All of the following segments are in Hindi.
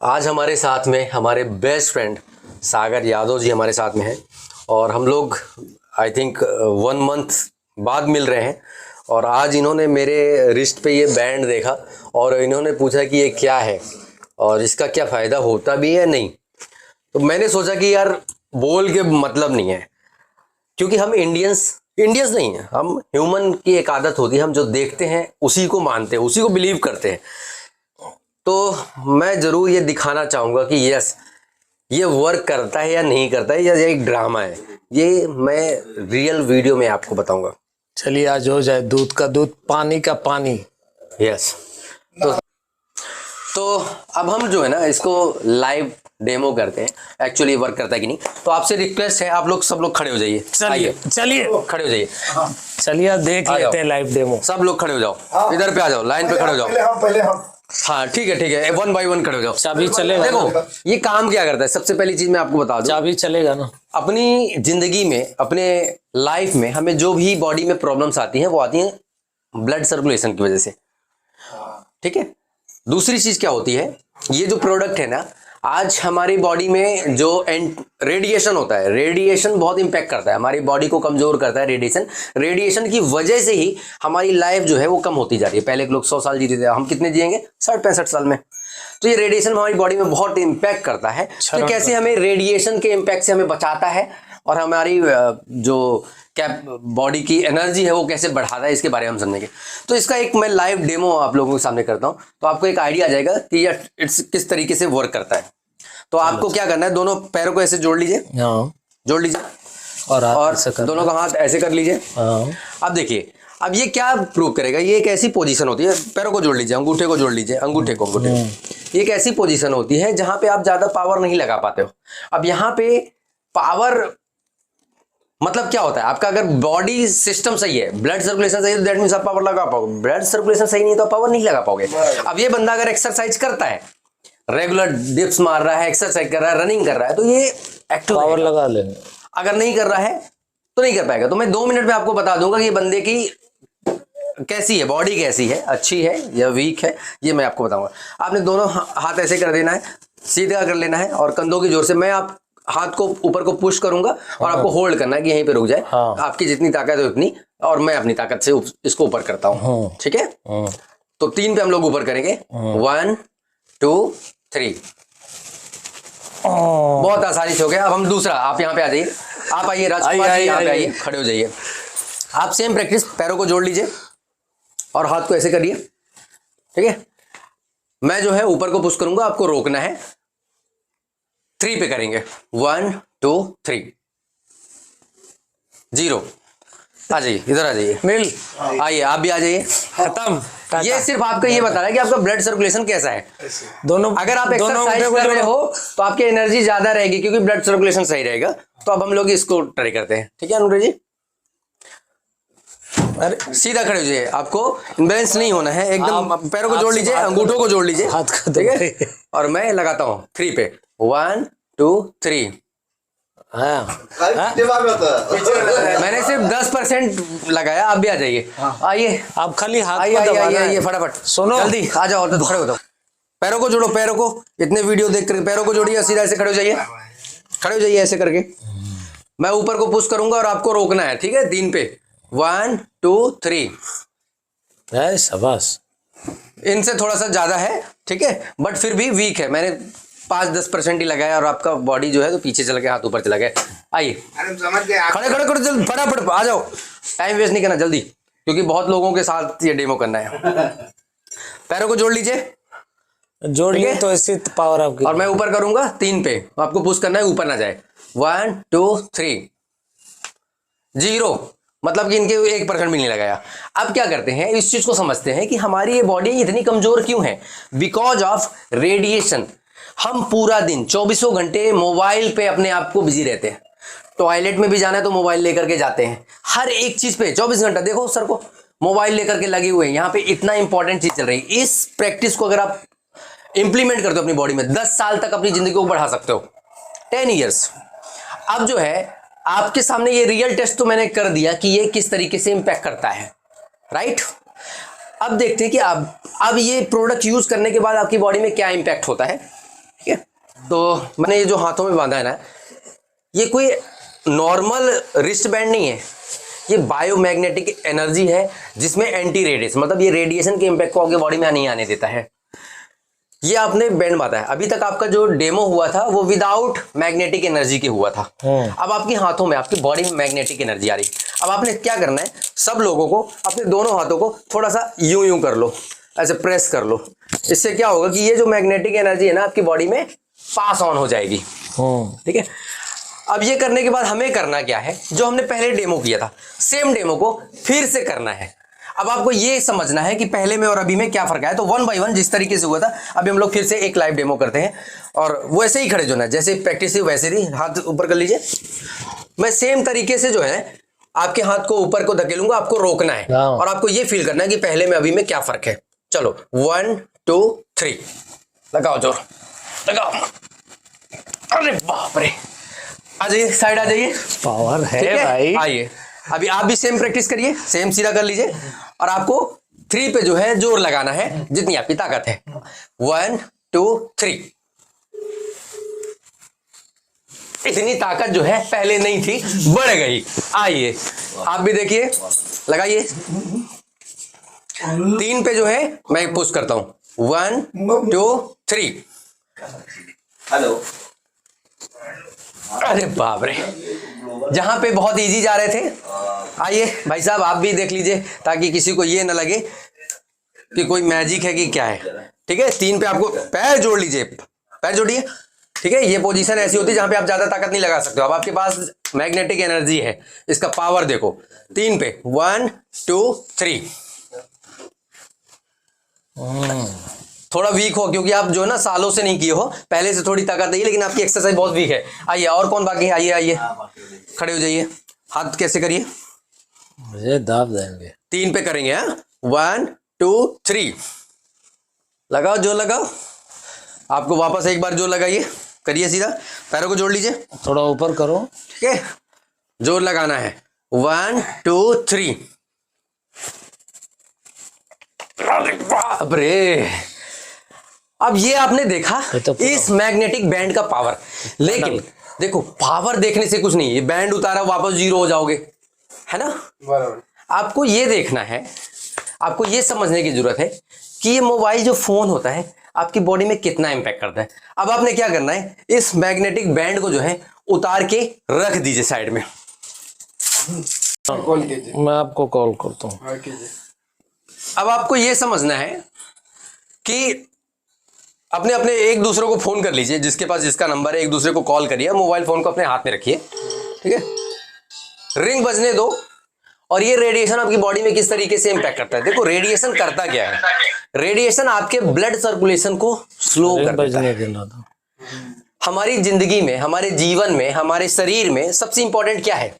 आज हमारे साथ में हमारे बेस्ट फ्रेंड सागर यादव जी हमारे साथ में हैं और हम लोग आई थिंक 1 मंथ बाद मिल रहे हैं। और आज इन्होंने मेरे रिस्ट पे ये बैंड देखा और इन्होंने पूछा कि ये क्या है और इसका क्या फ़ायदा होता भी है नहीं। तो मैंने सोचा कि यार बोल के मतलब नहीं है, क्योंकि हम इंडियंस नहीं हैं, हम ह्यूमन की एक आदत होती है, हम जो देखते हैं उसी को मानते हैं, उसी को बिलीव करते हैं। तो मैं ज़रूर ये दिखाना चाहूँगा कि यस ये वर्क करता है या नहीं करता है, या ये एक ड्रामा है, ये मैं रियल वीडियो में आपको बताऊँगा। चलिए आज हो जाए दूध का दूध पानी का पानी। यस तो अब हम जो है ना इसको लाइव डेमो करते हैं एक्चुअली वर्क करता है कि नहीं। तो आपसे रिक्वेस्ट है आप लोग सब लोग खड़े हो जाइए। चलिए खड़े हो जाइए। चलिए आज देख लेते हैं लाइव डेमो। सब लोग खड़े हो जाओ, इधर पे आ जाओ, लाइन पे खड़े हो जाओ। पहले हम हाँ ठीक है 1 बाय 1 खड़े हो जाओ। चाबी चलेगा? देखो ये काम क्या करता है, सबसे पहली चीज मैं आपको बता दूं, चाबी चलेगा ना। अपनी जिंदगी में अपने लाइफ में हमें जो भी बॉडी में प्रॉब्लम्स आती हैं वो आती हैं ब्लड सर्कुलेशन की वजह से। ठीक है, दूसरी चीज क्या होती है, ये जो प्रोडक्ट है ना, आज हमारी बॉडी में जो रेडिएशन होता है, रेडिएशन बहुत इंपैक्ट करता है, हमारी बॉडी को कमजोर करता है। रेडिएशन की वजह से ही हमारी लाइफ जो है वो कम होती जा रही है। पहले के लोग 100 साल जीते थे, हम कितने जिएंगे 60-65 साल में। तो ये रेडिएशन हमारी बॉडी में बहुत इंपैक्ट करता है। तो कैसे हमें रेडिएशन के इम्पैक्ट से हमें बचाता है और हमारी जो बॉडी की एनर्जी है वो कैसे बढ़ाता है, इसके बारे में हम समझेंगे। तो इसका एक मैं लाइव डेमो आप लोगों के सामने करता हूँ, तो आपको एक आइडिया आ जाएगा कि ये किस तरीके से वर्क करता है। तो आपको क्या करना है, दोनों पैरों को ऐसे जोड़ लीजिए, जोड़ लीजिए, और दोनों का हाथ ऐसे कर लीजिए। अब देखिए, अब ये क्या प्रूव करेगा, ये एक ऐसी पोजीशन होती है, पैरों को जोड़ लीजिए, अंगूठे को जोड़ लीजिए, अंगूठे को ये एक ऐसी पोजीशन होती है जहां पे आप ज्यादा पावर नहीं लगा पाते हो। अब यहाँ पे पावर मतलब क्या होता है, आपका अगर बॉडी सिस्टम सही है, ब्लड सर्कुलेशन सही है, तो दैट मींस आप पावर लगा पाओगे। ब्लड सर्कुलेशन सही नहीं तो पावर नहीं लगा पाओगे। अब ये बंदा अगर एक्सरसाइज करता है, रेगुलर डिप्स मार रहा है, एक्सरसाइज कर रहा है, रनिंग कर रहा है, तो ये एक्टिव पावर लगा लेंगे। अगर नहीं कर रहा है तो नहीं कर पाएगा। तो मैं 2 मिनट में आपको बता दूंगा कि ये बंदे की कैसी है, बॉडी कैसी है, अच्छी है या वीक है, ये मैं आपको बताऊंगा। आपने दोनों हाथ ऐसे कर देना है, सीधा कर लेना है, और कंधों की जोर से मैं आप हाथ को ऊपर को पुश करूंगा और आपको होल्ड करना है कि यहीं पे रुक जाए। आपकी जितनी ताकत है उतनी, और मैं अपनी ताकत से इसको ऊपर करता हूँ। ठीक है, तो 3 पे हम लोग ऊपर करेंगे, 1 2 3। बहुत आसानी से हो गया। अब हम दूसरा, आप यहाँ पे आ जाइए, आप आइए राजकुमार जी, यहाँ पे आइए, खड़े हो जाइए। आप सेम प्रैक्टिस, पैरों को जोड़ लीजिए और हाथ को ऐसे करिए। ठीक है, मैं जो है ऊपर को पुश करूंगा, आपको रोकना है। 3 पे करेंगे, 1 2 3 0। आ जाइए, इधर आ जाइए, मिल आइए, आप भी आ जाइए। खत्म। ये सिर्फ आपको ये बता रहा है कि आपका ब्लड सर्कुलेशन कैसा है। दोनों अगर आप एक्सरसाइज कर रहे हो तो आपकी एनर्जी ज्यादा रहेगी, क्योंकि ब्लड सर्कुलेशन सही रहेगा। तो अब हम लोग इसको ट्राई करते हैं। ठीक है अनुराग जी, अरे सीधा खड़े हो जाइए, आपको इम्बैलेंस नहीं होना है एकदम। पैरों को जोड़ लीजिए, अंगूठों को जोड़ लीजिए, ठीक है, और मैं लगाता हूँ 3 पे, 1 2 3। मैंने सिर्फ 10% लगाया। आप भी आ जाइए, आइए, आप खाली हाथ आइए फटाफट, सुनो जल्दी आ जाओ, तो खड़े हो जाओ। पैरों को जोड़ो, पैरों को, इतने वीडियो देख कर पैरों को जोड़िए, सीधा ऐसे खड़े हो जाइए, खड़े हो जाइए ऐसे करके। मैं ऊपर को पुश करूंगा और आपको रोकना है। ठीक है, 3 पे, 1 2 3। शाबाश, इनसे थोड़ा सा ज्यादा है, ठीक है, बट फिर भी वीक है। मैंने 5-10% ही लगाया और आपका बॉडी जो है तो पीछे चला गया, हाथ ऊपर चला गया। आइए, खड़े खड़े जल्दी, फटाफट आ जाओ, टाइम वेस्ट नहीं करना, जल्दी, क्योंकि बहुत लोगों के साथ ये डेमो करना है। पैरों को जोड़ लीजिए, जोड़ लिए तो ऐसी पावर आपकी। और मैं ऊपर करूंगा 3 पे, आपको पुश करना है, ऊपर ना जाए। 1 2 3 0, मतलब कि इनके 1% भी नहीं लगाया। अब क्या करते हैं, इस चीज को समझते हैं कि हमारी ये बॉडी इतनी कमजोर क्यों है। Because of radiation. हम पूरा दिन 24 घंटे मोबाइल पे अपने आप को बिजी रहते हैं। टॉयलेट में भी जाना है तो मोबाइल लेकर के जाते हैं, हर एक चीज पे 24 घंटा देखो सर को मोबाइल लेकर के लगे हुए हैं। यहाँ पे इतना इंपॉर्टेंट चीज चल रही है। इस प्रैक्टिस को अगर आप इंप्लीमेंट करते हो अपनी बॉडी में, 10 साल तक अपनी जिंदगी को बढ़ा सकते हो, 10 ईयर्स। अब जो है आपके सामने ये रियल टेस्ट तो मैंने कर दिया कि ये किस तरीके से इंपैक्ट करता है, राइट। अब देखते हैं कि अब ये प्रोडक्ट यूज करने के बाद आपकी बॉडी में क्या इंपैक्ट होता है। तो मैंने ये जो हाथों में बांधा है ना, ये कोई नॉर्मल रिस्ट बैंड नहीं है, ये बायोमैग्नेटिक एनर्जी है जिसमें एंटी रेडिएशन, मतलब ये रेडिएशन के इम्पैक्ट को आपके बॉडी में नहीं आने देता है। ये आपने बैंड बांधा है। अभी तक आपका जो डेमो हुआ था वो विदाउट मैग्नेटिक एनर्जी के हुआ था। अब आपकी हाथों में, आपकी बॉडी में मैग्नेटिक एनर्जी आ रही। अब आपने क्या करना है, सब लोगों को अपने दोनों हाथों को थोड़ा सा यूं यूं कर लो, ऐसे प्रेस कर लो। इससे क्या होगा कि ये जो मैग्नेटिक एनर्जी है ना आपकी बॉडी में पास ऑन हो जाएगी। ठीक है। अब ये करने के बाद हमें करना क्या है, जो हमने पहले डेमो किया था सेम डेमो को फिर से करना है। अब आपको ये समझना है कि पहले में और अभी में क्या फर्क है। तो 1 बाय 1 जिस तरीके से हुआ था, अभी हम लोग फिर से एक लाइव डेमो करते हैं और वैसे ही खड़े जो ना, जैसे प्रैक्टिस हुई वैसे ही हाथ ऊपर कर लीजिए। मैं सेम तरीके से जो है आपके हाथ को ऊपर को धकेलूंगा, आपको रोकना है और आपको ये फील करना है कि पहले में अभी में क्या फर्क है। चलो 1 2 3, लगाओ जोर, लगाओ। अरे बाप रे, आ जाइए, साइड आ जाइए। पावर है, ठीक है भाई। आइए, अभी आप भी सेम प्रैक्टिस करिए, सेम सीधा कर लीजिए और आपको 3 पे जो है जोर लगाना है जितनी आपकी ताकत है। 1 2 3। इतनी ताकत जो है पहले नहीं थी, बढ़ गई। आइए आप भी देखिए, लगाइए। 3 पे जो है मैं पुश करता हूं। 1 2 3। हेलो। अरे बाप रे, जहां पे बहुत इजी जा रहे थे। आइए भाई साहब आप भी देख लीजिए ताकि किसी को ये ना लगे कि कोई मैजिक है कि क्या है। ठीक है, 3 पे आपको पैर जोड़ लीजिए, पैर जोड़िए। ठीक है, ये पोजीशन ऐसी होती है जहां पे आप ज्यादा ताकत नहीं लगा सकते हो। अब आपके पास मैग्नेटिक एनर्जी है, इसका पावर देखो। 3 पे 1 2 3। थोड़ा वीक हो क्योंकि आप जो है ना सालों से नहीं किए हो, पहले से थोड़ी ताकत है लेकिन आपकी एक्सरसाइज बहुत वीक है। आइए, और कौन बाकी है? आइए आइए, खड़े हो जाइए। हाथ कैसे करिए, मुझे दाब देंगे। 3 पे करेंगे। 1 2 3, लगाओ जो लगाओ। आपको वापस एक बार जोर लगाइए, करिए सीधा, पैरों को जोड़ लीजिए। थोड़ा ऊपर करो। ठीक है, जोर लगाना है। 1 2 3। अरे बाप रे, अब ये आपने देखा तो इस मैग्नेटिक बैंड का पावर। लेकिन देखो, पावर देखने से कुछ नहीं, ये बैंड उतारा वापस 0 हो जाओगे, है ना। बराबर। आपको ये देखना है, आपको ये समझने की जरूरत है कि ये मोबाइल जो फोन होता है आपकी बॉडी में कितना इंपैक्ट करता है। अब आपने क्या करना है, इस मैग्नेटिक बैंड को जो है उतार के रख दीजिए साइड में। कॉल कीजिए। मैं आपको कॉल करता हूँ। हाँ कीजिए। अब आपको ये समझना है कि अपने अपने एक दूसरे को फोन कर लीजिए, जिसके पास जिसका नंबर है एक दूसरे को कॉल करिए। मोबाइल फोन को अपने हाथ में रखिए, ठीक है, रिंग बजने दो। और ये रेडिएशन आपकी बॉडी में किस तरीके से इंपैक्ट करता है। देखो रेडिएशन करता क्या है, रेडिएशन आपके ब्लड सर्कुलेशन को स्लो कर देता है। हमारी जिंदगी में, हमारे जीवन में, हमारे शरीर में सबसे इंपॉर्टेंट क्या है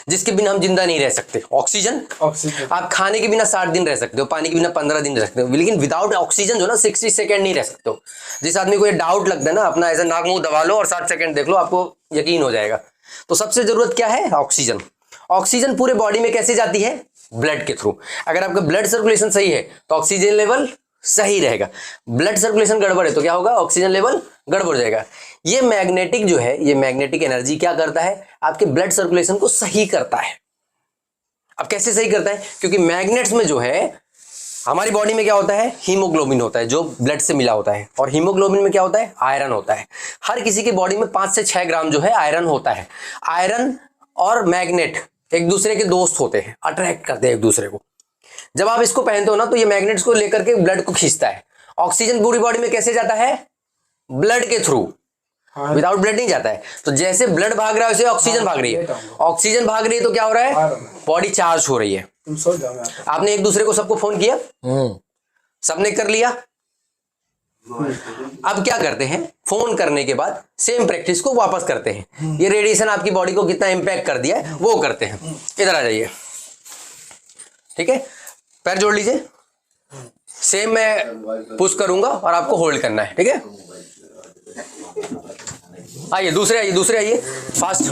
जिसके बिना हम जिंदा नहीं रह सकते? ऑक्सीजन। ऑक्सीजन। आप खाने के बिना 60 दिन रह सकते हो, पानी के बिना 15 दिन रह सकते हो, लेकिन विदाउट ऑक्सीजन जो ना 60 सेकंड नहीं रह सकते हो। जिस आदमी को ये डाउट लगता है ना, अपना ऐसा नाक मुंह दबा लो और 60 सेकंड देख लो, आपको यकीन हो जाएगा। तो सबसे जरूरत क्या है? ऑक्सीजन। ऑक्सीजन पूरे बॉडी में कैसे जाती है? ब्लड के थ्रू। अगर आपका ब्लड सर्कुलेशन सही है तो ऑक्सीजन लेवल सही रहेगा। ब्लड सर्कुलेशन गड़बड़ है तो क्या होगा? ऑक्सीजन लेवल गड़बड़ हो जाएगा। ये मैग्नेटिक जो है, ये मैग्नेटिक एनर्जी क्या करता है? आपके ब्लड सर्कुलेशन को सही करता है। अब कैसे सही करता है? क्योंकि मैग्नेट्स में जो है, हमारी बॉडी में क्या होता है? हीमोग्लोबिन होता है जो ब्लड से मिला होता है। और हीमोग्लोबिन में क्या होता है? आयरन होता है। हर किसी की बॉडी में 5 से 6 ग्राम जो है आयरन होता है। आयरन और मैग्नेट एक दूसरे के दोस्त होते हैं, अट्रैक्ट करते हैं एक दूसरे को। जब आप इसको पहनते हो ना तो ये मैग्नेट्स को लेकर के ब्लड को खींचता है। ऑक्सीजन पूरी बॉडी में कैसे जाता है? ब्लड के थ्रू, विदाउट ब्लड नहीं जाता है। तो जैसे ब्लड भाग रहा है वैसे ऑक्सीजन भाग रही है। ऑक्सीजन भाग रही है तो क्या हो रहा है? बॉडी चार्ज हो रही है। तुम सो जाओ। आपने एक दूसरे को सबको फोन किया, सबने कर लिया। अब क्या करते हैं? फोन करने के बाद सेम प्रैक्टिस को वापस करते हैं। ये रेडिएशन आपकी बॉडी को कितना इंपैक्ट कर दिया है वो करते हैं। इधर आ जाइए, ठीक है, पैर जोड़ लीजिए। सेम मैं पुश करूंगा और आपको होल्ड करना है, ठीक है। आइए, दूसरे आइए, दूसरे आइए, फास्ट।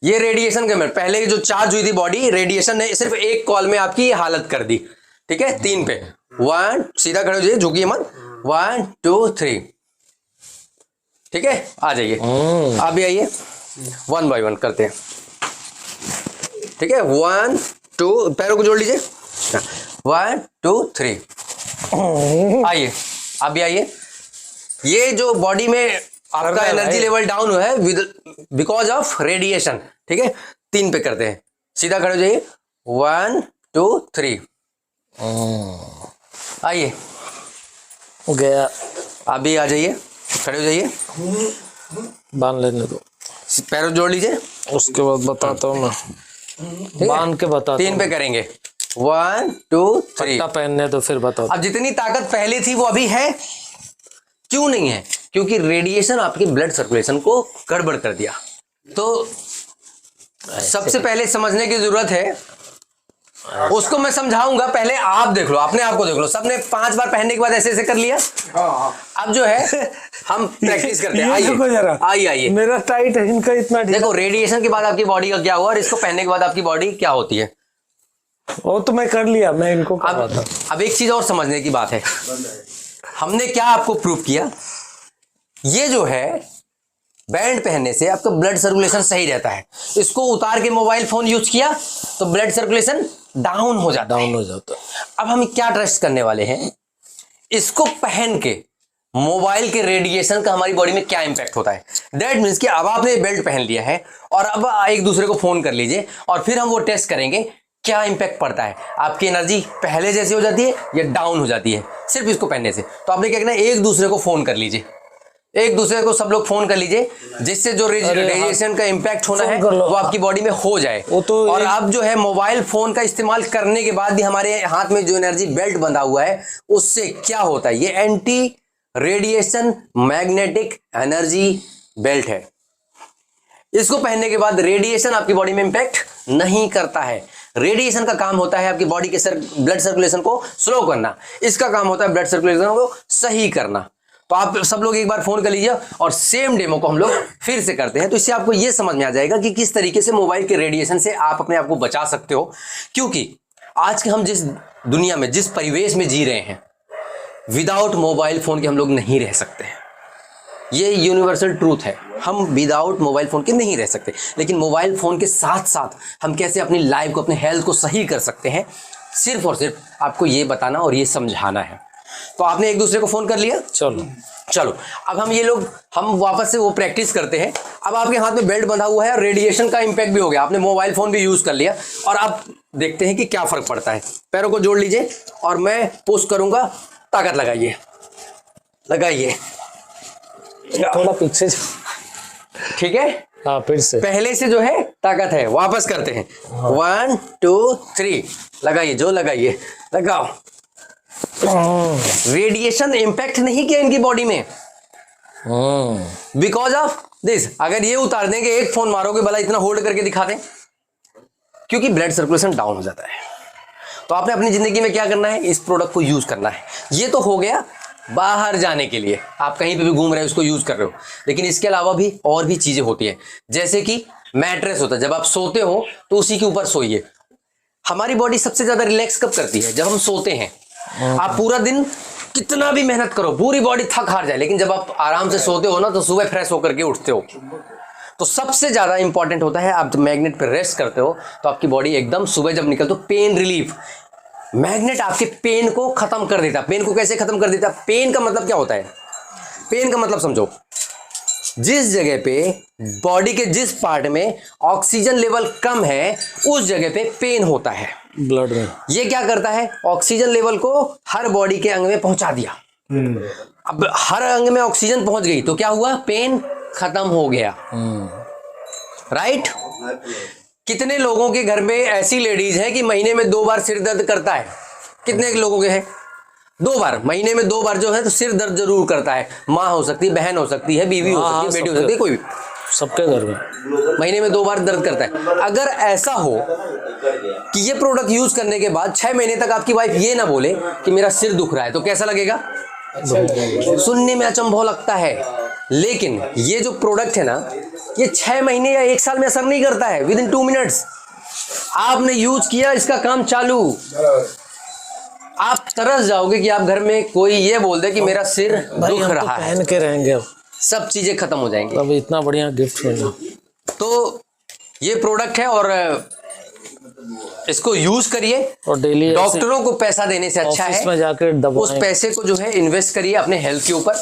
ये रेडिएशन के पहले जो चार्ज हुई थी बॉडी, रेडिएशन ने सिर्फ एक कॉल में आपकी हालत कर दी, ठीक है। 3 पे 1, सीधा खड़े हो जाइए, झुकिए मत। 1 2 3, ठीक है, आ जाइए, आप भी आइए, 1 बाय 1 करते हैं। ठीक है, 1 2, पैरों को जोड़ लीजिए, 1 2 3, आइए, आप भी आइए। ये जो बॉडी में आपका एनर्जी लेवल डाउन हुआ है बिकॉज ऑफ रेडिएशन। ठीक है, 3 पे करते हैं, सीधा खड़े हो जाइए, 1 2 3, आइए, गया। आप भी आ जाइए, खड़े हो जाइए, बांध लेने दो, पैरों जोड़ लीजिए, उसके बाद बताता हूँ मैं, है? बांध के बताता 3 पे करेंगे, 1 2 3। पट्टा पहनने दो फिर बताओ। अब जितनी ताकत पहले थी वो अभी है, क्यों नहीं है? क्योंकि रेडिएशन आपके ब्लड सर्कुलेशन को गड़बड़ कर दिया। तो सबसे पहले समझने की जरूरत है, उसको मैं समझाऊंगा, पहले आप देख लो, अपने आप को देख लो। सबने 5 बार पहनने के बाद ऐसे ऐसे कर लिया। अब जो है हम प्रैक्टिस करते हैं। आइए आइए, मेरा टाइट है, इनका इतना देखो रेडिएशन के बाद आपकी बॉडी का क्या हुआ और इसको पहनने के बाद आपकी बॉडी क्या होती है। वो तो मैं कर लिया, मैं इनको अब एक चीज और समझने की बात है, हमने क्या आपको प्रूव किया, ये जो है बैंड पहनने से आपका ब्लड सर्कुलेशन सही रहता है। इसको उतार के मोबाइल फोन यूज किया तो ब्लड सर्कुलेशन डाउन हो जाता है। अब हम क्या टेस्ट करने वाले हैं, इसको पहन के मोबाइल के रेडिएशन का हमारी बॉडी में क्या इंपैक्ट होता है। दैट मीन्स कि अब आपने बेल्ट पहन लिया है और अब एक दूसरे को फोन कर लीजिए और फिर हम वो टेस्ट करेंगे क्या इंपैक्ट पड़ता है। आपकी एनर्जी पहले जैसी हो जाती है या डाउन हो जाती है सिर्फ इसको पहनने से। तो आपने क्या करना है, एक दूसरे को फोन कर लीजिए, एक दूसरे को सब लोग फोन कर लीजिए, जिससे जो रेडिएशन का इंपैक्ट होना है वो आपकी बॉडी में हो जाए। और अब जो है मोबाइल फोन का इस्तेमाल करने के बाद भी हमारे हाथ में जो एनर्जी बेल्ट बंधा हुआ है उससे क्या होता है, ये anti radiation magnetic energy belt है। इसको पहनने के बाद रेडिएशन आपकी बॉडी में इंपैक्ट नहीं करता है। रेडिएशन का काम होता है आपकी बॉडी के ब्लड सर्कुलेशन को स्लो करना, इसका काम होता है ब्लड सर्कुलेशन को सही करना। तो आप सब लोग एक बार फोन कर लीजिए और सेम डेमो को हम लोग फिर से करते हैं। तो इससे आपको यह समझ में आ जाएगा कि किस तरीके से मोबाइल के रेडिएशन से आप अपने आप को बचा सकते हो। क्योंकि आज के हम जिस दुनिया में, जिस परिवेश में जी रहे हैं, विदाउट मोबाइल फोन के हम लोग नहीं रह सकते। ये यूनिवर्सल ट्रूथ है, हम विदाउट मोबाइल फोन के नहीं रह सकते। लेकिन मोबाइल फोन के साथ साथ हम कैसे अपनी लाइफ को, अपने हेल्थ को सही कर सकते हैं, सिर्फ और सिर्फ आपको ये बताना और ये समझाना है। तो आपने एक दूसरे को फोन कर लिया, चलो अब हम वापस से वो प्रैक्टिस करते हैं। अब आपके हाथ में बेल्ट बंधा हुआ है और रेडिएशन का इंपैक्ट भी हो गया, आपने मोबाइल फोन भी यूज कर लिया और अब देखते हैं कि क्या फर्क पड़ता है। पैरों को जोड़ लीजिए और मैं पुश करूंगा, ताकत लगाइए, थोड़ा पीछे, ठीक है। हाँ फिर से पहले से जो है ताकत है, वापस करते हैं। 1 2 3, लगाइए, जो लगाइए, लगाओ। रेडिएशन इंपैक्ट नहीं किया इनकी बॉडी में बिकॉज ऑफ दिस। अगर ये उतार देंगे, एक फोन मारोगे, भला इतना होल्ड करके दिखा दें, क्योंकि ब्लड सर्कुलेशन डाउन हो जाता है। तो आपने अपनी जिंदगी में क्या करना है, इस प्रोडक्ट को यूज करना है। ये तो हो गया बाहर जाने के लिए, आप कहीं पे भी घूम रहे हो उसको यूज कर रहे हो। लेकिन इसके अलावा भी और भी चीजें होती हैं, जैसे कि मैट्रेस होता है। जब आप सोते हो तो उसी के ऊपर सोइए। हमारी बॉडी सबसे ज्यादा रिलैक्स कब करती है, जब हम सोते हैं। आप पूरा दिन कितना भी मेहनत करो, पूरी बॉडी थक हार जाए, लेकिन जब आप आराम से सोते हो ना तो सुबह फ्रेश होकर के उठते हो। तो सबसे ज्यादा इंपॉर्टेंट होता है, आप जब मैग्नेट पे रेस्ट करते हो तो आपकी बॉडी एकदम सुबह जब निकलते हो, पेन रिलीफ, मैग्नेट आपके पेन को खत्म कर देता है। पेन को कैसे खत्म कर देता है? पेन का मतलब क्या होता है? पेन का मतलब समझो, जिस जगह पे बॉडी के जिस पार्ट में ऑक्सीजन लेवल कम है उस जगह पे पेन होता है ब्लड में। ये क्या करता है, ऑक्सीजन लेवल को हर बॉडी के अंग में पहुंचा दिया। अब हर अंग में ऑक्सीजन पहुंच गई तो क्या हुआ, पेन खत्म हो गया। राइट। कितने लोगों के घर में ऐसी लेडीज है कि महीने में 2 बार सिर दर्द करता है? कितने लोगों के है? 2 बार, महीने में 2 बार जो है तो सिर दर्द जरूर करता है। माँ हो सकती है, बहन हो सकती है, बीवी हो सकती है, बेटी हो सकती है, कोई भी, सबके घर में महीने में 2 बार दर्द करता है। अगर ऐसा हो कि ये प्रोडक्ट यूज करने के बाद 6 महीने तक आपकी वाइफ ये ना बोले कि मेरा सिर दुख रहा है, तो कैसा लगेगा? सुनने में अचंभव लगता है। लेकिन ये जो प्रोडक्ट है ना, ये 6 महीने या 1 साल में असर नहीं करता है। विद इन 2 मिनट्स आपने यूज किया, इसका काम चालू। आप तरस जाओगे कि आप घर में कोई ये बोल दे कि मेरा सिर दुख रहा है। पहन के रहेंगे, सब चीजें खत्म हो जाएंगी। अब इतना बढ़िया गिफ्ट मिला। तो ये प्रोडक्ट है और इसको यूज करिए और डेली डॉक्टरों को पैसा देने से अच्छा ऑफिस है में जाकर उस दवाएं। पैसे को जो है इन्वेस्ट करिए अपने हेल्थ के ऊपर।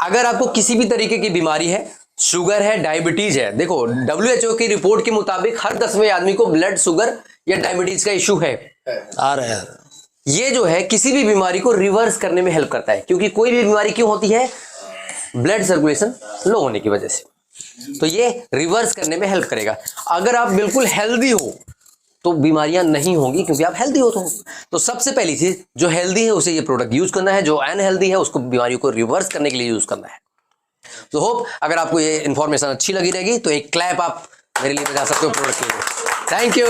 अगर आपको किसी भी तरीके की बीमारी है, शुगर है, डायबिटीज है, देखो WHO की रिपोर्ट के मुताबिक हर 10वें आदमी को ब्लड शुगर या डायबिटीज का इशू है। आ रहे हैं। ये जो है किसी भी बीमारी को रिवर्स करने में हेल्प करता है, क्योंकि कोई भी बीमारी क्यों होती है? ब्लड सर्कुलेशन लो होने की वजह से। तो ये रिवर्स करने में हेल्प करेगा। अगर आप बिल्कुल हेल्दी हो तो बीमारियां नहीं होंगी, क्योंकि आप हेल्दी हो। तो सबसे पहली चीज, जो हेल्दी है उसे ये प्रोडक्ट यूज करना है, जो अनहेल्दी है उसको बीमारियों को रिवर्स करने के लिए यूज करना है। तो होप अगर आपको ये इन्फॉर्मेशन अच्छी लगी रहेगी तो एक क्लैप आप मेरे लिए बजा सकते हो प्रोडक्ट के लिए। Thank you.